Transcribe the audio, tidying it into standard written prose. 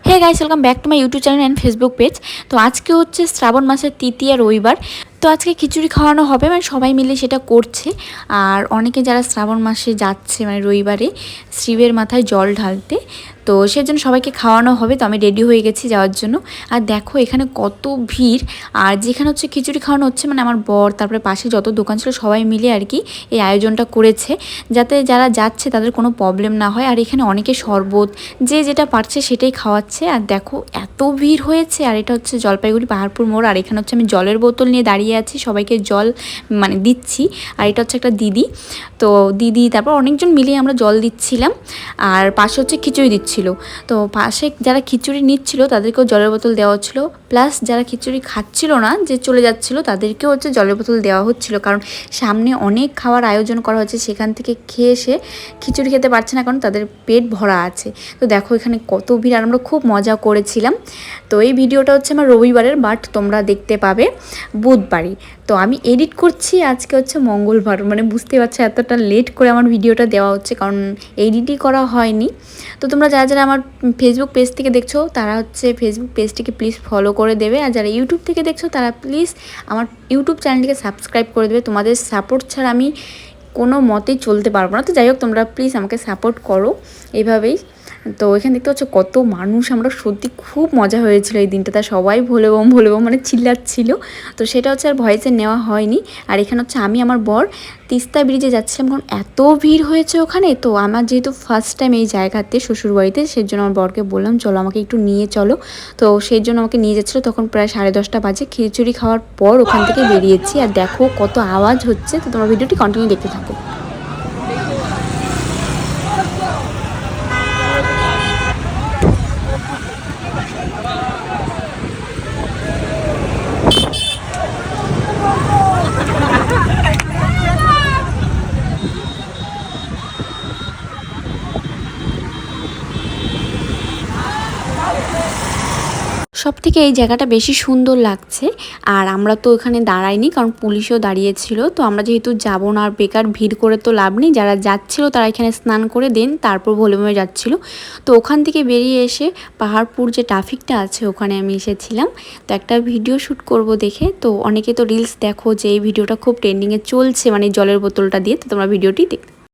Hey guys, welcome back to my YouTube channel and Facebook page. তো আজকে হচ্ছে শ্রাবণ মাসের তৃতীয়া রবিবার। তো আজকে খিচুড়ি খাওয়ানো হবে, মানে সবাই মিলে সেটা করছে। আর অনেকে যারা শ্রাবণ মাসে যাচ্ছে মানে রবিবারে শিবের মাথায় জল ঢালতে, তো সেজন্য সবাইকে খাওয়ানো হবে। তো আমি রেডি হয়ে গেছি যাওয়ার জন্য। আর দেখো এখানে কত ভিড়। আর যেখানে হচ্ছে খিচুড়ি খাওয়ানো হচ্ছে, মানে আমার বর তারপরে পাশে যত দোকান ছিল সবাই মিলে আর কি এই আয়োজনটা করেছে, যাতে যারা যাচ্ছে তাদের কোনো প্রবলেম না হয়। আর এখানে অনেকে শরবত যে যেটা পারছে সেটাই খাওয়াচ্ছে। আর দেখো এত ভিড় হয়েছে। আর এটা হচ্ছে জলপাইগুড়ি পাহাড়পুর মোড়। আর এখানে হচ্ছে আমি জলের বোতল নিয়ে দাঁড়িয়ে আছি, সবাইকে জল মানে দিচ্ছি। আর এটা হচ্ছে একটা দিদি, তো দিদি তারপর অনেকজন মিলিয়ে আমরা জল দিচ্ছিলাম। আর পাশে হচ্ছে খিচুড়ি দিচ্ছিল। তো পাশে যারা খিচুড়ি নিচ্ছিল তাদেরকেও জলের বোতল দেওয়া হচ্ছিলো, প্লাস যারা খিচুড়ি খাচ্ছিল না যে চলে যাচ্ছিলো তাদেরকেও হচ্ছে জলের বোতল দেওয়া হচ্ছিলো। কারণ সামনে অনেক খাওয়ার আয়োজন করা হচ্ছে, সেখান থেকে খেয়ে এসে খিচুড়ি খেতে পারছে না কারণ তাদের পেট ভরা আছে। তো দেখো এখানে কত ভিড়, আর আমরা খুব মজা করেছিলাম। তো এই ভিডিওটা হচ্ছে আমার রবিবারের, বাট তোমরা দেখতে পাবে বুধবারই। তো আমি এডিট করছি, আজকে হচ্ছে মঙ্গলবার, মানে বুঝতে পারছো এতটা লেট করে আমার ভিডিওটা দেওয়া হচ্ছে কারণ এডিটই করা হয়নি। তো তোমরা যারা যারা আমার ফেসবুক পেজ থেকে দেখছো তারা হচ্ছে ফেসবুক পেজটিকে প্লিজ ফলো করে দেবে। আর যারা ইউটিউব থেকে দেখছো তারা প্লিজ আমার ইউটিউব চ্যানেলটিকে সাবস্ক্রাইব করে দেবে। তোমাদের সাপোর্ট ছাড়া আমি কোনো মতেই চলতে পারবো না। তো যাই হোক, তোমরা প্লিজ আমাকে সাপোর্ট করো এইভাবেই। তো এখানে দেখতে হচ্ছে কত মানুষ, আমরা সত্যি খুব মজা হয়েছিল এই দিনটাতে। সবাই ভোলে বম মানে চিল্লাচ্ছিল। তো সেটা হচ্ছে আর ভয়েসে নেওয়া হয়নি। আর এখানে হচ্ছে আমি আমার বর তিস্তা ব্রিজে যাচ্ছিলাম, কারণ এত ভিড় হয়েছে ওখানে। তো আমার যেহেতু ফার্স্ট টাইম এই জায়গাতে শ্বশুরবাড়িতে, সেই জন্য আমার বরকে বললাম চলো আমাকে একটু নিয়ে চলো। তো সেই জন্য আমাকে নিয়ে যাচ্ছিলো। তখন প্রায় 10:30 বাজে। খিচুড়ি খাওয়ার পর ওখান থেকে বেরিয়েছি। আর দেখো কত আওয়াজ হচ্ছে। তো তোমার ভিডিওটি কন্টিনিউ দেখতে থাকো। সবথেকে এই জায়গাটা বেশি সুন্দর লাগছে। আর আমরা তো ওখানে দাঁড়াইনি কারণ পুলিশও দাঁড়িয়েছিল। তো আমরা যেহেতু যাবো না, আর বেকার ভিড় করে তো লাভ নেই, যারা যাচ্ছিল তারা এখানে স্নান করে দেন তারপর ভোলে বমে যাচ্ছিল। তো ওখান থেকে বেরিয়ে এসে পাহাড়পুর যে ট্রাফিকটা আছে ওখানে আমি এসেছিলাম। তো একটা ভিডিও শ্যুট করব দেখে। তো অনেকে তো রিলস দেখো যে এই ভিডিওটা খুব ট্রেন্ডিংয়ে চলছে, মানে জলের বোতলটা দিয়ে। তো তোমরা ভিডিওটি